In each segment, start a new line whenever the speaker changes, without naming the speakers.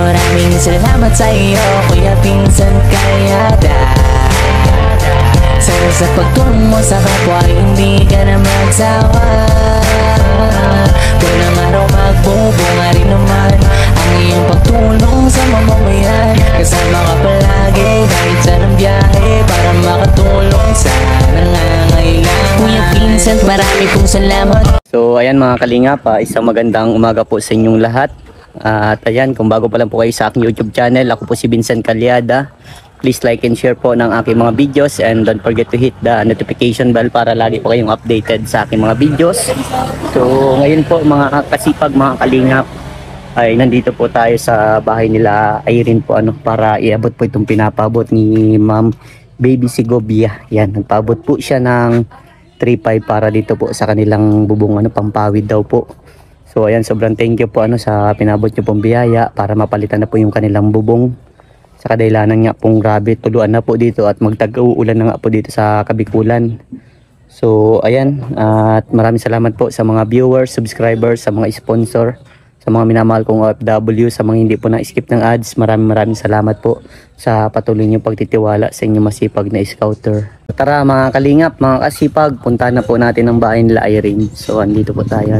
maraming salamat sa iyo, Kuya Vincent Calyada. Sana sa pagtulong mo sa kapwa, hindi ka na magsawa. Walang araw magbubunga rin naman ang iyong pagtulong sa mamamayan. Kasama ka palagi kahit saan ang biyahe para makatulong sa nangangailangan. Kuya Vincent, marami pong salamat.
So ayan mga kalingap, isang magandang umaga po sa inyong lahat. At ayan, kung bago pa lang po kayo sa aking YouTube channel, ako po si Vincent Calyada. Please like and share po ng aking mga videos, and don't forget to hit the notification bell para lagi po kayong updated sa aking mga videos. So ngayon po mga kasipag, mga kalingap, ay nandito po tayo sa bahay nila Irene po, para iabot po itong pinapabot ni Ma'am Baby Segovia. Yan, nagpabot po siya ng 3.5 para dito po sa kanilang bubong, pampawid daw po. So ayan, sobrang thank you po sa pinabot nyo pong biyaya para mapalitan na po yung kanilang bubong. Sa kadailanan nga pong grabe, tuluan na po dito at magtag-uulan na nga po dito sa Kabikulan. So ayan, at maraming salamat po sa mga viewers, subscribers, sa mga sponsor, sa mga minamahal kong OFW, sa mga hindi po na-skip ng ads. Maraming salamat po sa patuloy niyong pagtitiwala sa inyong masipag na scouter. Tara mga kalingap, mga kasipag, punta na po natin ang bahay nila Irene. So andito po tayo,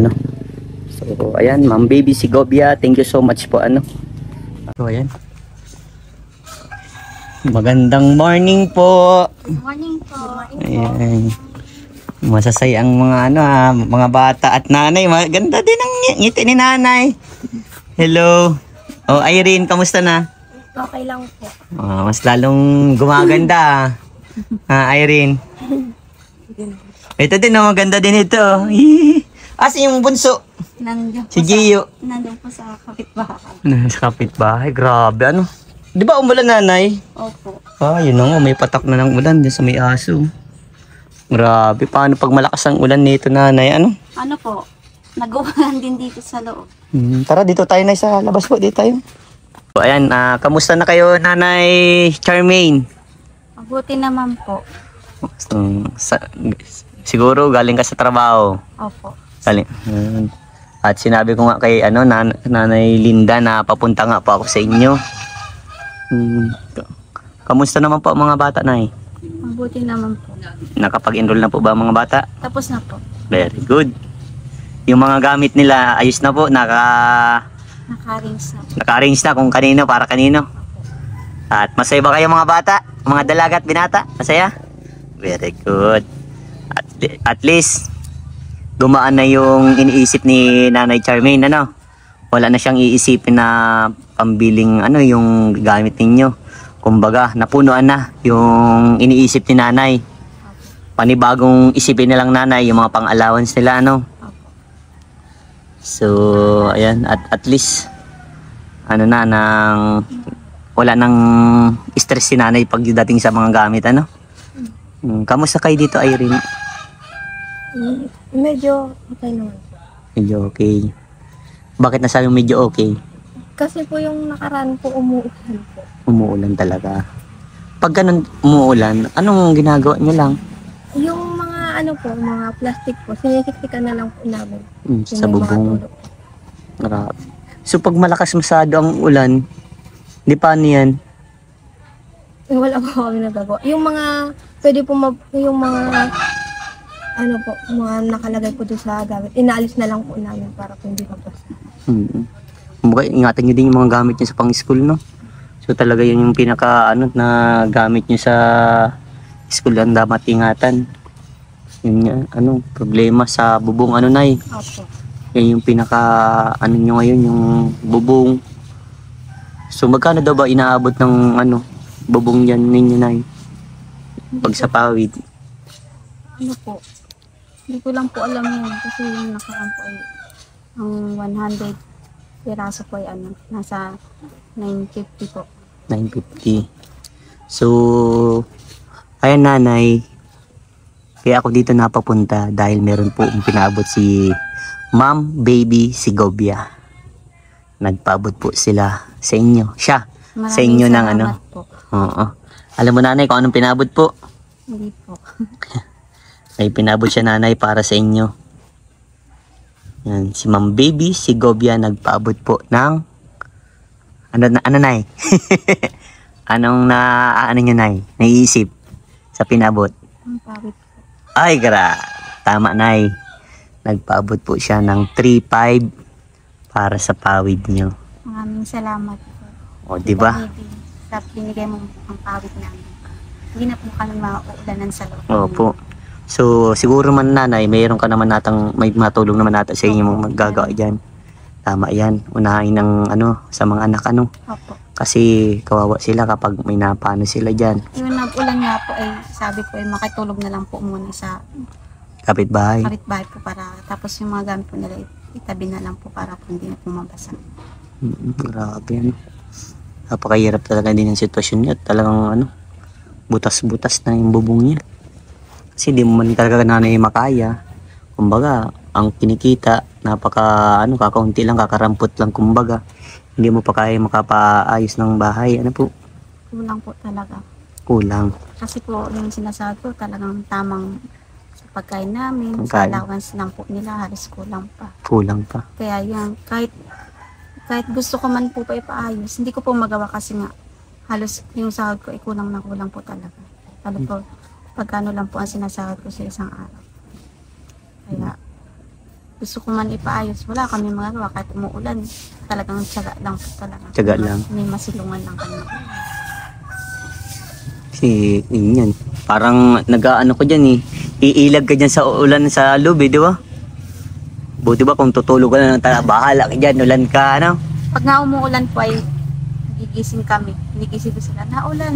So ayan, Ma'am Baby Segovia, thank you so much po, So ayan. Magandang morning po.
Morning po.
Ayan. Masasay ang mga mga bata at nanay. Maganda din ang ngiti ni nanay. Hello. Oh, Irene, kamusta na?
Okay lang po.
Mas lalong gumaganda. Irene. Ito din, maganda din ito. Asa yung bunso?
Nandiyan po
si Gio.
Nandiyan po sa kapitbahay.
Sa kapitbahay, grabe Di ba umulan, nanay?
Opo.
Yun na nga, may patak na ng ulan din sa may aso. Grabe, paano pag malakas ang ulan nito, nanay?
Ano po? Nag-uulan din dito sa loob.
Tara, dito tayo na sa labas po, dito tayo. So, ayan, kamusta na kayo, nanay Charmaine?
Mabuti naman po.
Siguro galing ka sa trabaho.
Opo.
Galing. At sinabi ko nga kay nanay Linda na papunta nga po ako sa inyo. Kamusta naman po mga bata, nay?
Mabuti naman po.
Nakapag-enroll na po ba mga bata?
Tapos na po.
Very good. Yung mga gamit nila, ayos na po?
Naka-arrange na po.
Naka-arrange na kung kanino, para kanino? At masaya ba kayo mga bata? Mga dalaga at binata? Masaya? Very good. At least, gumaan na yung iniisip ni Nanay Charmaine, Wala na siyang iisipin na pambiling yung gamit ninyo. Kumbaga, napunuan na yung iniisip ni nanay. Panibagong isipin nilang nanay yung mga pang-allowance nila, So, ayan, at least wala nang stress si nanay pagdating sa mga gamit, Kamusta kayo dito, Irene?
Medyo okay naman.
Medyo okay. Bakit nasabi medyo okay?
Kasi po yung nakaraan po umuulan po.
Umuulan talaga. Pag ganun umuulan, anong ginagawa niyo lang?
Yung mga mga plastic po, sinisiktikan na lang po namin.
Sa bubong. Grabe. So pag malakas masyado ang ulan, di paano yan?
Wala po kami nagagawa. Yung mga, pwede po yung mga, mga nakalagay po doon sa gamit, inaalis na lang po namin para po hindi mabasa.
Kumbaga, ingatan nyo din yung mga gamit nyo sa pang-school, So talaga yun yung pinaka, na gamit nyo sa school ang dapat ingatan. Yun nga, problema sa bubong, nay.
Opo.
Yan yung pinaka, nyo ngayon, yung bubong. So magkano daw ba inaabot ng, bubong yan ninyo, nay? Pag sa pawid.
Po? Hindi ko lang po alam yun kasi yung nakaraan po ay ang 100 piraso po ay nasa 950 po.
950. So, ayan nanay, kaya ako dito napapunta dahil meron po pinaabot si Ma'am Baby Segovia. Nagpaabot po sila sa inyo. Siya, sa inyo ng
po.
Oo. Alam mo nanay kung anong pinabot po?
Hindi po.
May pinabot siya nanay para sa inyo. Yan, si Ma'am Baby Segovia nagpaabot po ng Ano nay? Anong ano niyo nay? Naiisip sa pinabot?
Ang pawid.
Ay, tama nay. Nagpaabot po siya ng 3.5 para sa pawid niyo.
Maraming salamat po.
O, di ba?
Sa binigay mo ang pawid namin. Hindi na po kami mauulanan sa loob.
Opo. So, siguro man nanay, mayroon ka naman may matulong naman nata sa inyo mong maggagawa dyan. Tama yan. Unahin ng sa mga anak
Opo.
Kasi kawawa sila kapag may napano sila dyan.
Yung nag-ulan nga po ay sabi ko ay makitulog na lang po muna sa
Kapitbahay.
kapitbahay po para tapos yung mga gamit po nila itabi na lang po para po hindi na po mabasa.
Grabe Napakahirap talaga din ang sitwasyon niya. Talagang butas-butas na yung bubong niya. Kasi di mo man talaga nanay makaya. Kumbaga, ang kinikita, kakaunti lang, kakarampot lang kumbaga. Hindi mo pa kaya makapaayos ng bahay. Ano po?
Kulang po talaga.
Kulang.
Kasi po yung sinasabi ko talagang tamang sa pagkain namin, sa
Pagkain.
allowance lang po nila, halos kulang pa.
Kulang pa.
Kaya yan, kahit gusto ko man po pa ipaayos, hindi ko po magawa kasi nga halos yung sahod ko ay kulang na kulang po talaga. Lalo po, pagkano lang po ang sinasahod ko sa isang araw. Kaya, gusto ko man ipaayos, wala kami magagawa kahit umuulan. Talagang tiyaga lang po talaga.
Tiyaga lang.
May masilungan lang kami.
Kasi, yun yan. Parang ko dyan Iilag ka dyan sa ulan sa loob di ba? Buti ba kung tutulog ka na ng bahala ka dyan, ulan ka,
Pag nga umuulan po ay gigising kami. Gigising ko sila, naulan,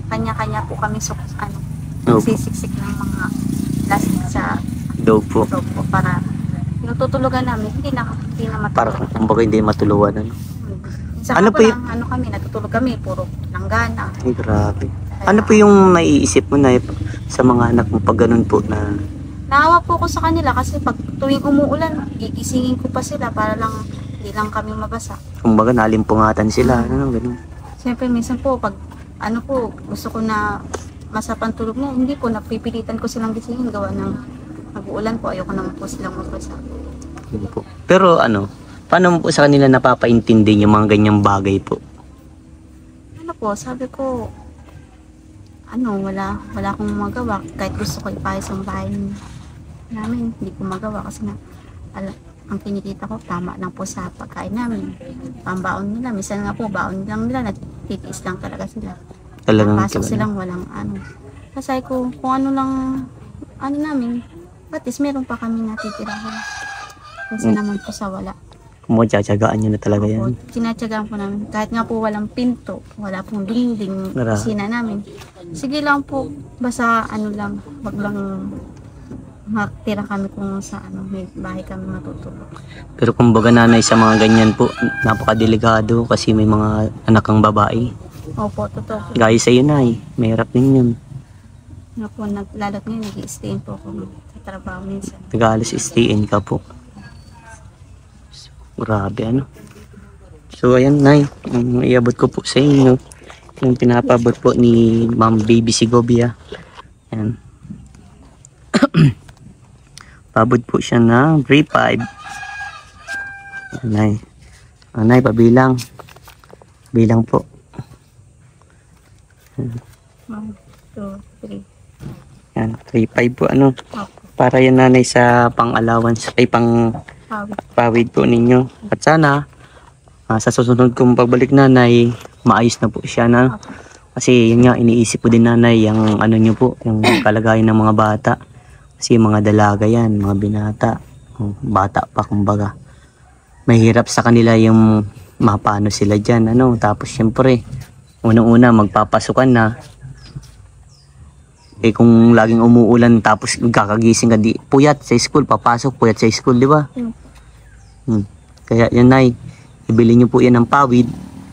kanya-kanya po kami sisiksik ng mga plastic sa
Loob po.
loob po para yung tutulugan namin, hindi na
Para
matulog.
kumbaga hindi matuluan.
Sa
Ano po
kami, natutulog kami, puro langgana.
Ay, grabe. Ano po yung naiisip mo na sa mga anak mo pag ganun po na
Naawa po ko sa kanila kasi pag tuwing umuulan, gigisingin ko pa sila para lang hindi lang kami mabasa.
kumbaga nalimpungatan sila, ganun.
Siyempre minsan po pag gusto ko na masapan tulog na, hindi po napipilitan ko silang gisingin gawa ng mag-uulan po, ayoko naman po silang mabasa.
Yun po. Pero paano mo po sa kanila napapaintindi yung mga ganyang bagay po?
Sabi ko, wala akong magawa. Kahit gusto ko ipayos ang bahay namin, hindi ko magawa kasi ang kinikita ko, tama lang po sa pagkain namin. Pambaon nila, minsan nga po, baon lang nila, nagtitiis lang talaga sila.
Talagang
Pasok silang walang Kasi ko, kung namin, at least meron pa kami natitira ko. Kasi naman po sa wala.
Tsatsagaan nyo na talaga yan.
Sinatsagaan po namin. Kahit nga po walang pinto, wala pong dingding,
Mara.
kusina namin. Sige lang po, basta lang, wag lang makatira kami kung sa may bahay kami matutulog.
Pero kumbaga nanay sa mga ganyan po, napakadelikado kasi may mga anak kang babae.
Opo, totoo po.
Gaya sa iyo nay, mahirap din yun.
Lalo't ngayon, nag-i-stay po ako sa trabaho minsan.
Nag-alas stay-in ka po. Grabe So ayan nay, ang iabot ko po sa inyo yung pinapabot po ni Ma'am Baby Segovia. Ayan. Pabot po siya ng 3.5. Nay. Nay, pabilang. Bilang po.
1, 2, 3.
Yan, 3.5 po
Opo,
Para yan nanay sa pang-allowance ay pang
pawid.
pawid po ninyo. At sana sa susunod kong pagbalik nanay, maayos na po siya na. Kasi yun nga, iniisip ko din nanay yung nyo po, yung kalagayan ng mga bata. Kasi mga dalaga yan, mga binata. Bata pa kumbaga. Mahirap sa kanila yung mapano sila dyan. Tapos syempre, unang-una magpapasukan na. Kung laging umuulan tapos kakagising ka puyat sa school, papasok puyat sa school, di ba? Kaya yan nay, ibili niyo po yan ng pawid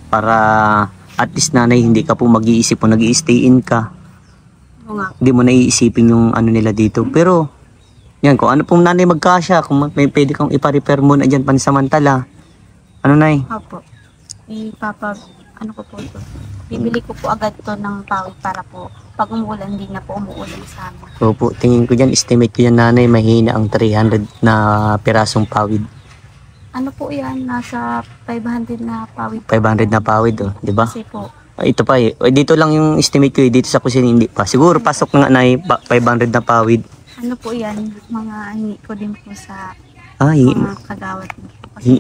para at least nanay hindi ka po mag-iisip kung nag-i-stay in ka.
Oo nga.
Hindi mo naiisipin yung nila dito. Pero yan, kung ano pong nanay magkasya, kung may pwede kang ipa-repair mo na dyan pansamantala. Nay?
Opo. Ko po ito. Bibili ko po agad to ng pawid para po pag umuulan, hindi na po umuulan sa amin.
Opo, tingin ko dyan, estimate ko yan nanay, mahina ang 300 na pirasong pawid.
Ano po yan, nasa 500 na pawid.
500 na pawid, oh, di ba?
Kasi po,
Ito pa eh. Dito lang yung estimate ko eh. Dito sa kusina hindi pa. Siguro pasok nga na 500 na pawid.
ano po yan, mga hingi ko din po sa
Ay,
mga kagawad din po. Kasi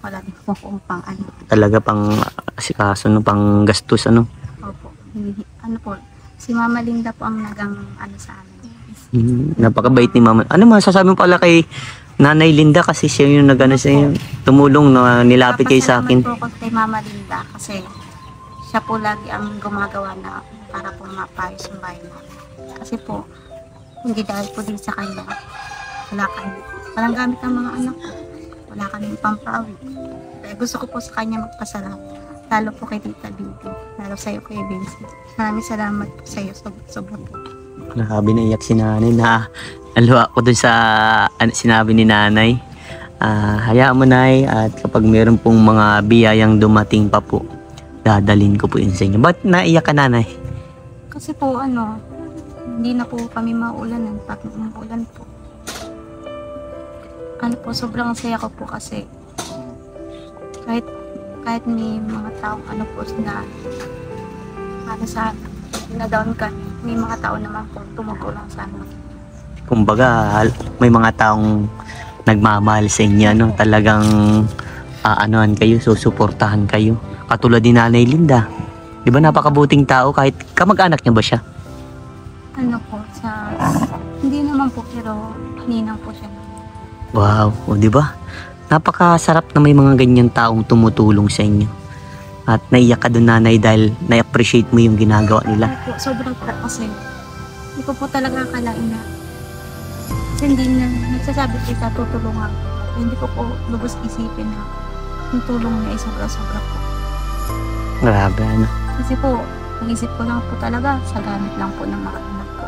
wala din po kung pang ano.
talaga pang asikaso, no, pang gastos, ano.
Opo, ano po, si Mama Linda po ang nagang ano sa amin.
Napakabait ni mama. Ano masasabi mo pala kay Nanay Linda kasi siya yung nagano sa inyo, tumulong na nilapit kayo sa akin.
Papasalamat po ako kay Mama Linda kasi siya po lagi ang gumagawa na para po mapayos yung bahay namin. Kasi po, hindi dahil po din sa kanya, walang gamit ang mga anak ko. Wala kaming pampawid. Kaya gusto ko po sa kanya magpasalamat. Lalo po kay Tita Bibi. Lalo sa'yo kay Vincent. Maraming salamat po sa'yo. Sobrang po.
Grabe, naiyak si nanay na alwa ko dun sa sinabi ni nanay. Hayaan mo, nay, at kapag meron pong mga biyayang dumating pa po, dadalhin ko po yun sa inyo. Ba't naiyak ka, nanay?
Kasi po hindi na po kami maulanan pag umuulan po. Ano po, sobrang saya ko po kasi kahit may mga taong ano po na para sa na-down ka, may mga tao naman po tumutulong sa amin.
Kumbaga, may mga taong nagmamahal sa inyo, no? Talagang aanohan kayo, susuportahan kayo. Katulad ni Nanay Linda. Di ba napakabuting tao kahit kamag-anak niya ba siya?
Ano po, hindi naman po pero ninang po siya.
Wow, o di ba? Napakasarap na may mga ganyan taong tumutulong sa inyo. At naiyak ka doon, nanay, dahil na-appreciate mo yung ginagawa nila.
Ano po, sobrang kasi hindi ko po talaga akalain na kasi hindi na nagsasabi ko sa tutulungan ko. Hindi ko po lubos isipin na yung tulong niya ay sobra-sobra po.
Grabe, ano?
Kasi po, ang isip ko lang po talaga sa gamit lang po ng mga anak ko.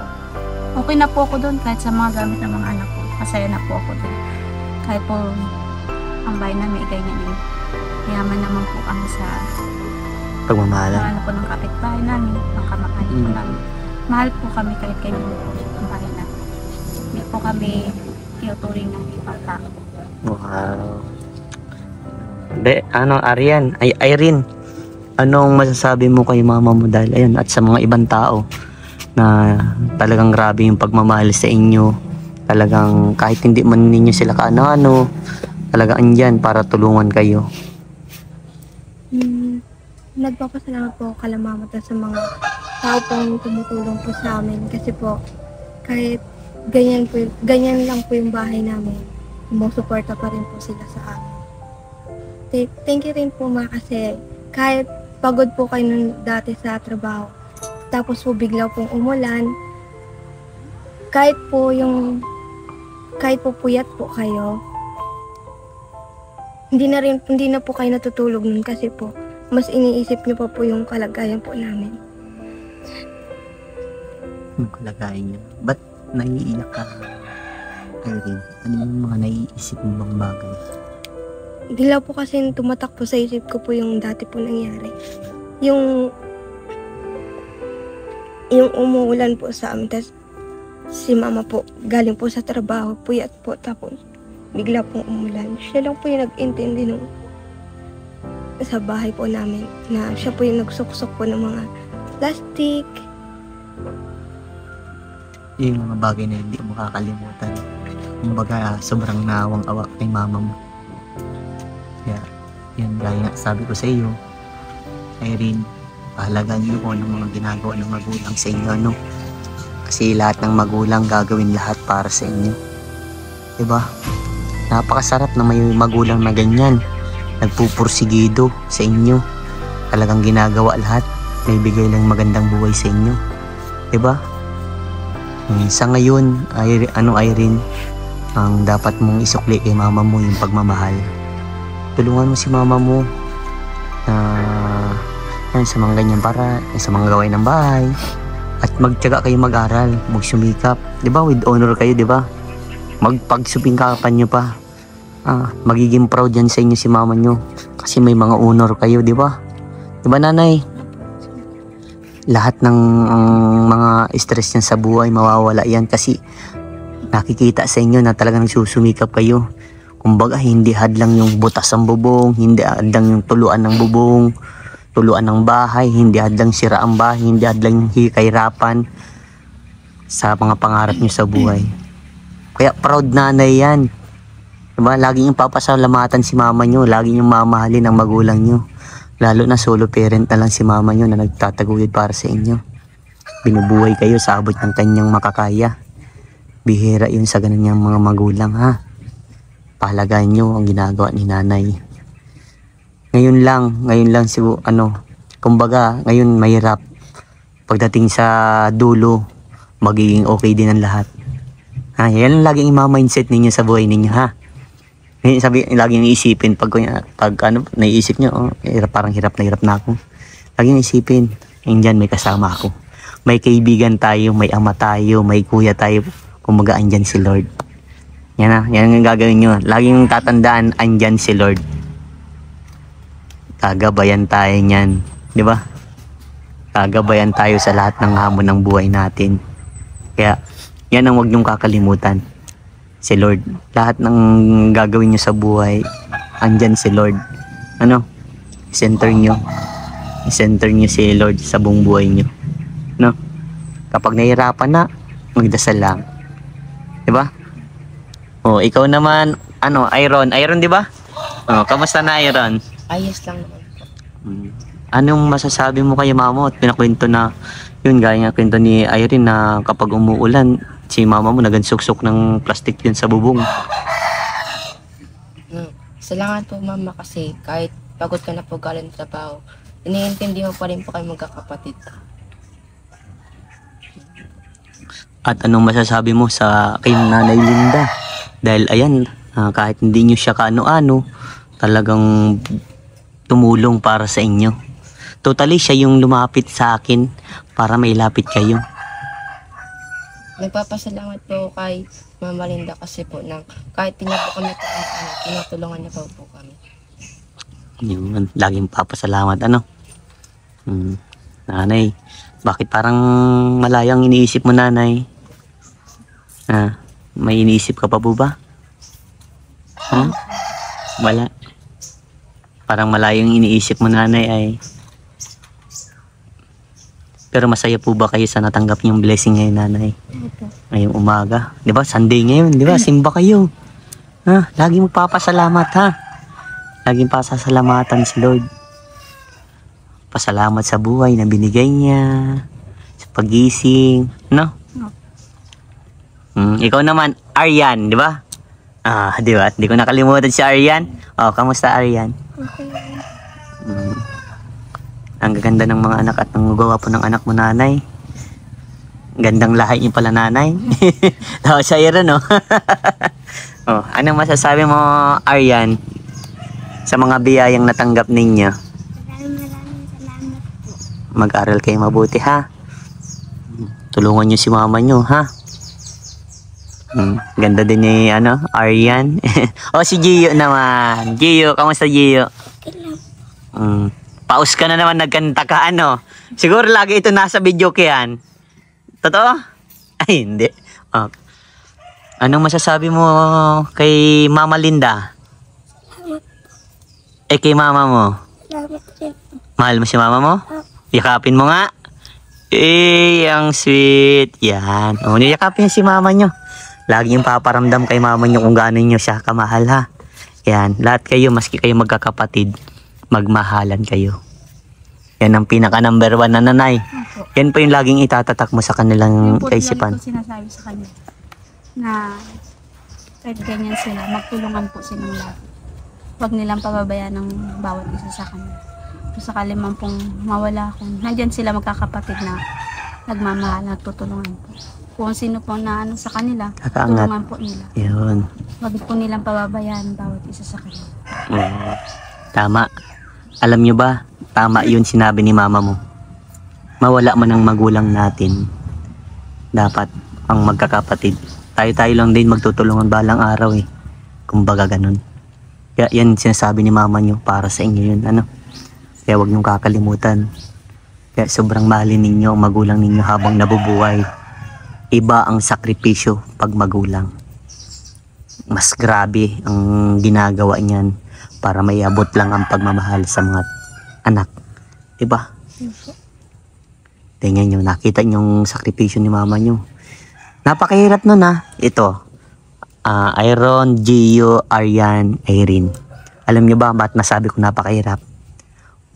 Okay na po ako doon kahit sa mga gamit ng mga anak ko. Masaya na po ako doon. Kahit po ang bahay namin ganyan eh. Mayaman naman po kami sa
Pagmamahalan.
ano po ng kapitbahay namin, ng kamag-anak po namin. Mahal po kami kahit kayo po ang bahay namin. Hindi po kami tinuturing ng ibang tao.
Wow. Arian, Irene, anong masasabi mo kay mama mo dahil ayun, at sa mga ibang tao na talagang grabe yung pagmamahal sa inyo, talagang kahit hindi man ninyo sila kaano-ano, talagang andyan para tulungan kayo.
Nagpapasalamat po kala mama sa mga tao pong tumutulong po sa amin kasi po kahit ganyan lang po yung bahay namin, sumusuporta pa rin po sila sa amin. Thank you rin po ma kasi kahit pagod po kayo nun dati sa trabaho, tapos po bigla pong umulan, kahit po puyat po kayo, hindi na po kayo natutulog nun kasi po mas iniisip niyo pa po yung kalagayan po namin.
Yung kalagayan niya. Ba't naiiyak ka, Irene? Ano yung mga naiisip mo bang bagay?
Bigla po kasi tumatak po sa isip ko po yung dati po nangyari. Yung umuulan po sa amin, tapos si mama po galing po sa trabaho, puyat po, tapos bigla pong umulan. Siya lang po yung nag-intindi nung sa bahay po namin na siya po yung nagsuksok po ng mga plastic.
Yung mga bagay na hindi mo makakalimutan. Kumbaga, sobrang nawang-awa kay mama mo. Kaya, yan, gaya nga sabi ko sa iyo, Irene, pahalagaan niyo po ng mga ginagawa ng magulang sa inyo, no? Kasi lahat ng magulang gagawin lahat para sa inyo. Diba? Napakasarap na may magulang na ganyan. Nagpupursigido sa inyo. Talagang ginagawa lahat. May bigay lang magandang buhay sa inyo. Diba? Sa ngayon, Irene, ang dapat mong isukli kay mama mo yung pagmamahal. Tulungan mo si mama mo sa mga ganyan para sa mga gawain ng bahay. At magtiyaga kayo mag-aral, magsumikap. Diba? With honor kayo, diba? Magpagsupingkapan nyo pa. Magiging proud yan sa inyo si mama nyo kasi may mga honor kayo, di ba? Di ba, nanay? Lahat ng mga stress niyan sa buhay mawawala yan kasi nakikita sa inyo na talagang nagsusumikap kayo. Kumbaga, hindi hadlang yung butas ng bubong, hindi hadlang yung tuluan ng bubong, tuluan ng bahay, hindi hadlang sira ang bahay, hindi hadlang yung kahirapan sa mga pangarap nyo sa buhay. Kaya proud nanay yan. Diba? Laging yung papasalamatan si mama nyo, laging yung mamahalin ang magulang nyo. Lalo na solo parent na lang si mama nyo na nagtataguyod para sa inyo. Binubuhay kayo sa abot ng kanyang makakaya. Bihira yun sa ganun yung mga magulang, ha. Pahalagahan nyo ang ginagawa ni nanay. Ngayon lang siguro, kumbaga, ngayon mahirap. Pagdating sa dulo, magiging okay din ang lahat. Ha, yan lang laging ima-mindset ninyo sa buhay ninyo, ha. Laging iisipin pag naiisip nyo, parang hirap na ako. Laging isipin, andyan may kasama ako. May kaibigan tayo, may ama tayo, may kuya tayo. Kumbaga, andyan si Lord. Yan ang gagawin nyo. Laging tatandaan, andyan si Lord. Kagabayan tayo niyan. Di ba? Kagabayan tayo sa lahat ng hamon ng buhay natin. Kaya, yan ang huwag nyong kakalimutan. Si Lord. Lahat ng gagawin nyo sa buhay, andyan si Lord. Center nyo si Lord sa buong buhay nyo. Kapag nahihirapan na, magdasal lang. Diba? Ikaw naman, Iron, diba? Kamusta na, Iron?
Ayos lang naman po.
Anong masasabi mo kay mama? At pinakwento na, yun, gaya nga kwento ni Irene na kapag umuulan, si mama mo nagansuksok ng plastic yun sa bubong.
Salamat po mama kasi kahit pagod ka na po galing sa trabaho, iniintindi mo pa rin po kayo magkakapatid.
At anong masasabi mo sa kay Nanay Linda? Dahil ayan, kahit hindi nyo siya kaano-ano, talagang tumulong para sa inyo. Totally, siya yung lumapit sa akin para may lapit kayo.
Nagpapasalamat po kay Mama Linda kasi po kahit di niya po kami tinutulungan niya po kami.
Yun, laging papasalamat, Nanay, bakit parang malayang iniisip mo, Nanay? May iniisip ka pa po ba? Wala. Parang malayang iniisip mo, Nanay, ay. Pero masaya po ba kayo sa natanggap niyong blessing ngayon, Nanay? Ngayong umaga. Di ba? Sunday ngayon, di ba? Simba kayo. Lagi magpapasalamat, ha? Laging pasasalamatan si Lord. Pasalamat sa buhay na binigay niya. Sa pagising. Ikaw naman, Aryan, di ba? Di ba? Di ko nakalimutan si Aryan. Kamusta, Aryan?
Okay.
Ang gaganda ng mga anak at ang gawa po ng anak mo, Nanay. Gandang lahi niyo pala, Nanay. Tapos siya no? Anong masasabi mo, Aryan, sa mga biyayang natanggap ninyo?
Maraming salamat po.
Mag-aral kayo mabuti, ha? Tulungan niyo si mama niyo, ha? Ganda din ni Aryan. Si Gio naman. Gio, kamusta, Gio? Paus ka na naman, nagkanta ka, Siguro lagi ito nasa video kiyan. Totoo? Ay, hindi. Anong masasabi mo kay Mama Linda? Kay mama mo?
Salamat po.
Mahal mo si mama mo? Yakapin mo nga. Ang sweet. Yan. Niyakapin si mama nyo. Lagi yung paparamdam kay mama nyo kung gaano nyo siya kamahal, ha? Yan. Lahat kayo, maski kayo magkakapatid, magmahalan kayo. Yan ang pinaka number 1 na nanay. Yan po yung laging itatatak mo sa kanilang kaisipan.
Yung po sinasabi sa kanila na kahit ganyan sila, magtulungan po silang lahat. Huwag nilang pababayaan ng bawat isa sa kanila. Kung sakali man pong mawala ako, nandyan sila magkakapatid na nagmamahal, nagtutulungan po. Kung sino po na sa kanila, tulungan po nila.
Yun.
Huwag po nilang pababayaan bawat isa sa kanila.
Tama. Alam nyo ba, tama yun sinabi ni mama mo. Mawala man ang magulang natin, dapat ang magkakapatid. Tayo-tayo lang din magtutulungan balang araw Kumbaga ganun. Kaya yan sinasabi ni mama nyo para sa inyo yun. Kaya huwag nyo kakalimutan. Kaya sobrang mahalin ninyo ang magulang ninyo habang nabubuhay. Iba ang sakripisyo pag magulang. mas grabe ang ginagawa niyan para maiabot lang ang pagmamahal sa mga anak. Diba? Tingnan nyo, nakita nyo yung sakripisyo ni mama nyo. Napakahirap nun Ito, Iron, Gio, Arian, Irene. Alam nyo ba ba't nasabi ko napakahirap?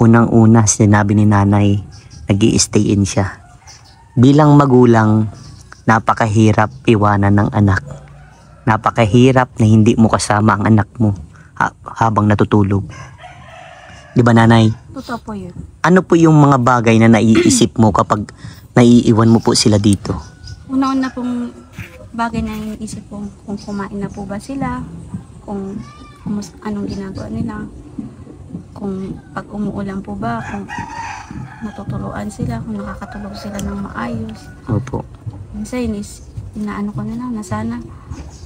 Unang-una, sinabi ni nanay, nag-i-stay in siya. Bilang magulang, napakahirap iwanan ng anak. Napakahirap na hindi mo kasama ang anak mo habang natutulog. Di ba nanay?
Totoo po yun.
Ano po yung mga bagay na naiisip mo kapag naiiwan mo po sila dito?
Una-una pong bagay na iniisip ko kung kumain na po ba sila, kung anong ginagawa nila, kung pag umuulan po ba, kung natutuluan sila, kung nakakatulog sila ng maayos.
Opo.
Minsan inaano ko na lang na sana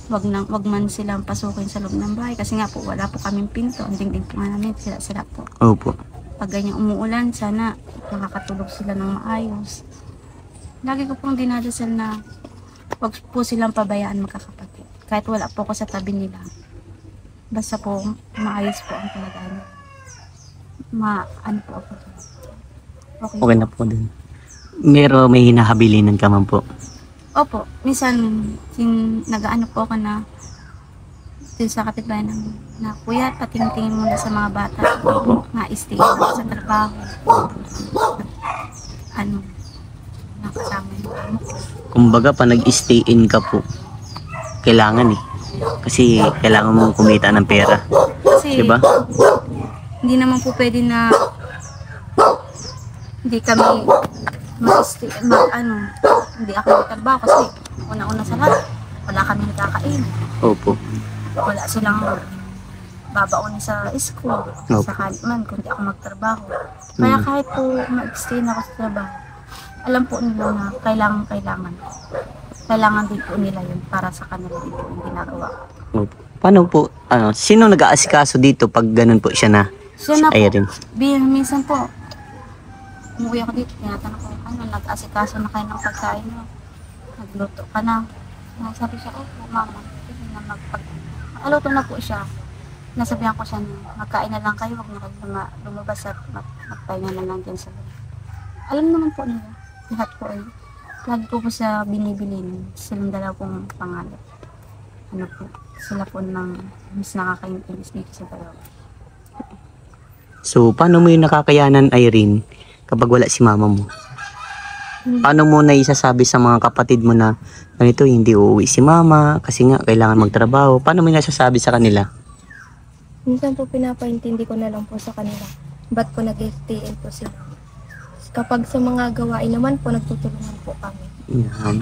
wag man silang pasukin sa loob ng bahay kasi nga po wala po kaming pinto, ang dingding po nga namin, sila po.
Opo.
Pag ganyan umuulan, sana nakakatulog sila ng maayos. Lagi ko pong dinadasal na wag po silang pabayaan magkakapatid. Kahit wala po ako sa tabi nila. Basta po maayos po ang kalagayan. Ano po ako.
Okay na po din. May hinahabilinan ka man po.
Opo, minsan nag-ano po ako na dun sa kapitbahay na kuya, patingin-tingin muna sa mga bata nga stay sa trabaho. Nakasama yung ano.
Kumbaga pa nag-stay in ka po, kailangan kasi kailangan mong kumita ng pera.
Kasi
diba?
Hindi naman po pwede na hindi kami hindi ako magtrabaho kasi una-una sa lahat wala kami nakakain.
Opo.
Wala silang babaunin sa school.
Opo.
Sa man kundi ako magtrabaho. Kaya kahit po mag-stay na ako sa trabaho, alam po nila na kailangan din po nila yun para sa kanila din po yung ginagawa ko.
Opo. Paano po, sino nag-aasikaso dito pag ganun po siya na?
Siya na po.
Irene.
Minsan po, umuwi ako dito, tinatanong ko, nag-asikaso na kayo ng pagkain mo? Nagluto ka na? Sabi siya, mama. Nagluto na po siya. Nasabihan ko siya na magkain na lang kayo, huwag na kayo lumabas at magpahinga na lang dyan sa loob. Alam naman po nila, lahat po ay, lagi ko po sa binibilin, silang dalaw pong pangalan. Sila po ng mas nakakainis dito sa dalawa.
So, paano mo yung nakakayanan, Irene, kapag wala si mama mo? Paano mo na isasabi sa mga kapatid mo na ganito, hindi uuwi si mama kasi nga kailangan magtrabaho? Paano mo nasasabi sa kanila?
Minsan po pinapaintindi ko na lang po sa kanila. Ba't po nag-stay in po sila? Kapag sa mga gawain naman po, nagtutulungan po kami.
Yan.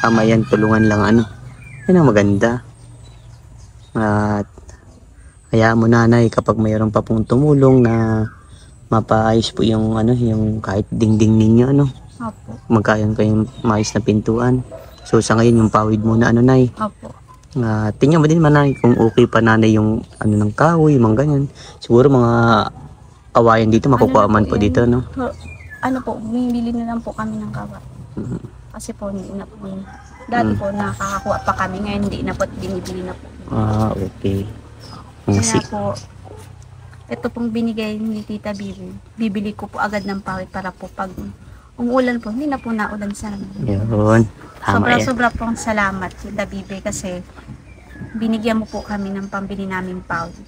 Tama yan, tulungan lang Yan ang maganda. At kaya mo nanay kapag mayroon pa pong tumulong na mapaayos po yung yung kahit dingding ninyo
Opo.
magkayan kayong maayos na pintuan. So sa ngayon yung pawid muna nay.
Opo.
Tingnan mo din manay kung okay pa nanay yung ng kahoy, yung mga ganyan. Siguro mga awayan dito makukuha man po dito
Bumibili na lang po kami ng kawa. Kasi po hindi na po. Dati po nakakakuha pa kami, ngayon hindi na po at binibili na po.
Okay.
Kaya po, ito pong binigay ni Tita Bibi, bibili ko po agad ng pawid para po pag umuulan po, hindi na po naulan sa amin.
Yun. Tama yan.
Sobra pong salamat Tita Bibi kasi binigyan mo po kami ng pambili namin pawid.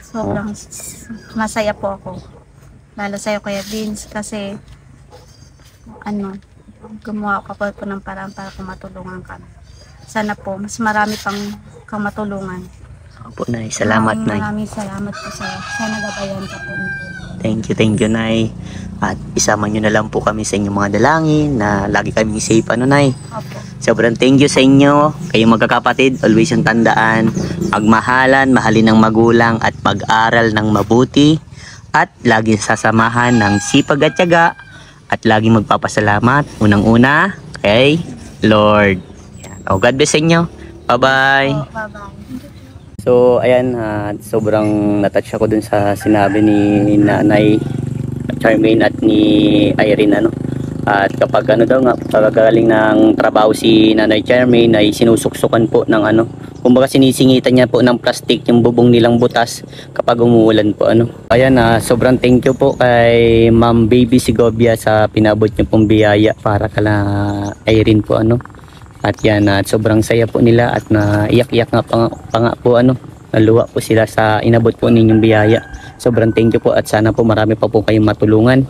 Sobrang masaya po ako. Lalo sa'yo Kuya Vince kasi gumawa ka po ng paraan para kung matulungan ka. Sana po, mas marami pang kang matulungan.
Opo, Nay. Salamat, Nay.
Maraming salamat po sa'yo. Sana gabayan ka po.
Thank you, Nay. At isama nyo na lang po kami sa inyong mga dalangin na lagi kami safe, Nay.
Opo.
Sobrang thank you sa inyo. Kayong magkakapatid, always yung tandaan. Magmahalan, mahalin ng magulang at mag-aral ng mabuti. At lagi sasamahan ng sipag at tiyaga. At lagi magpapasalamat. Unang-una kay Lord. God bless sa inyo. Bye-bye.
Bye-bye.
So, ayan, sobrang natouch ako dun sa sinabi ni Nanay Charmaine at ni Irene, At kapag ano daw nga, pagkagaling ng trabaho si Nanay Charmaine ay sinusuksukan po ng ano, kumbaga sinisingitan niya po ng plastic yung bubong nilang butas kapag umuulan po ano. Ayan, sobrang thank you po kay Ma'am Baby Segovia sa pinabot niyo pong biyaya para kala Irene po ano. At yan, sobrang saya po nila at naiyak-iyak nga pa nga po ano. Naluwa po sila sa inabot po ninyong biyaya. Sobrang thank you po at sana po marami pa po kayong matulungan.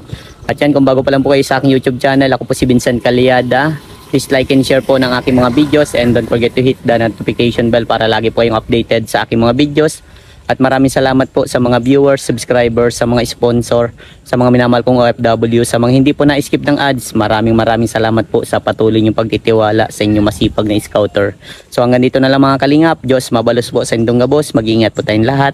At yan, kung bago pa lang po kayo sa aking YouTube channel, ako po si Vincent Calyada. Please like and share po ng aking mga videos and don't forget to hit the notification bell para lagi po kayong updated sa aking mga videos. At maraming salamat po sa mga viewers, subscribers, sa mga sponsor, sa mga minamahal kong OFW, sa mga hindi po na-skip ng ads. Maraming salamat po sa patuloy niyong pagtitiwala sa inyong masipag na scouter. So hanggang dito na lang mga kalingap. Diyos mabalos po sa inyong gabos. Mag-iingat po tayong lahat.